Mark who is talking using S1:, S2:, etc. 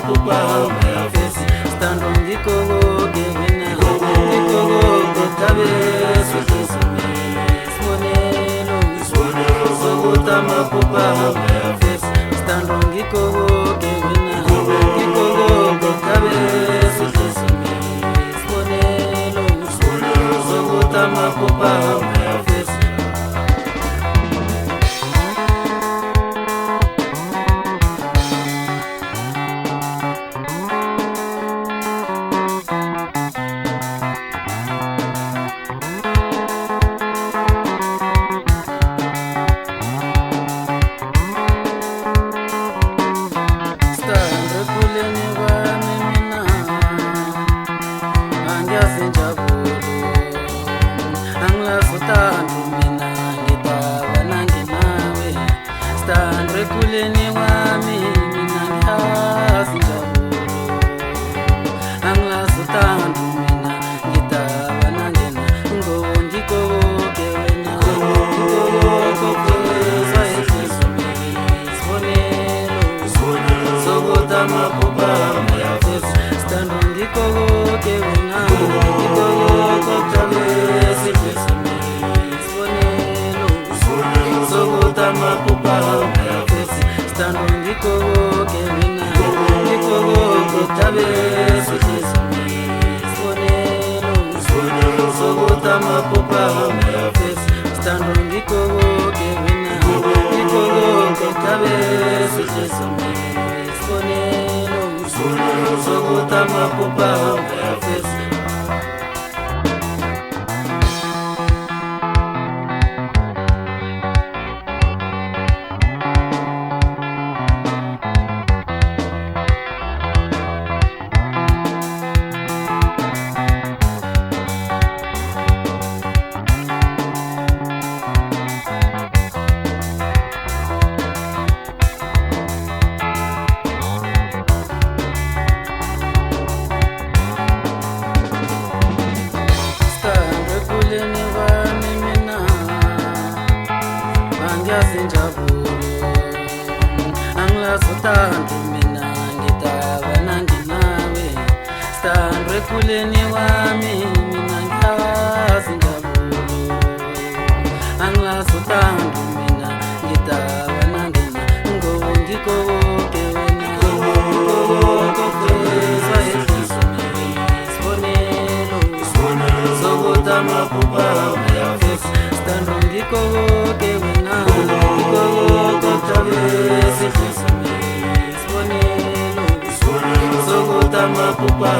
S1: mapupa mayafesi stando ngikogo gewena ngikogo gotabe sukisumi smonelo sogota mapupa mayafesi stando ngikogo gewena ngikogo gotabe sukisumi smonelo sogota mapupa mayafesi kuleni wami mina ngiyazi njalo angilazutandu mina ngitaba nangena ngondikoke wena ngokokopeza esizumi sibonelo sokota mapupa mayafesi stando ngikoke wena ngikokokopeza esizumi sibonelo sokota mapupa stando ngikogo gewena ngikogo gotabe sukisumi sibonelo sogota mapupa mayafesi stando ngikogo gewena ngikogo gotabe sukisumi sibonelo sogota mapupa mayafesi zinjabulu angilazutandu mina ngitaba nanginawe standwe kuleni wami mina ngiyazi njabulu angilazutandu mina ngitaba nangina ngondikoke wena ngokokopeza esizumi sibonelo sokota mapupa mayafesi stando ngikoke wena sogota mapupa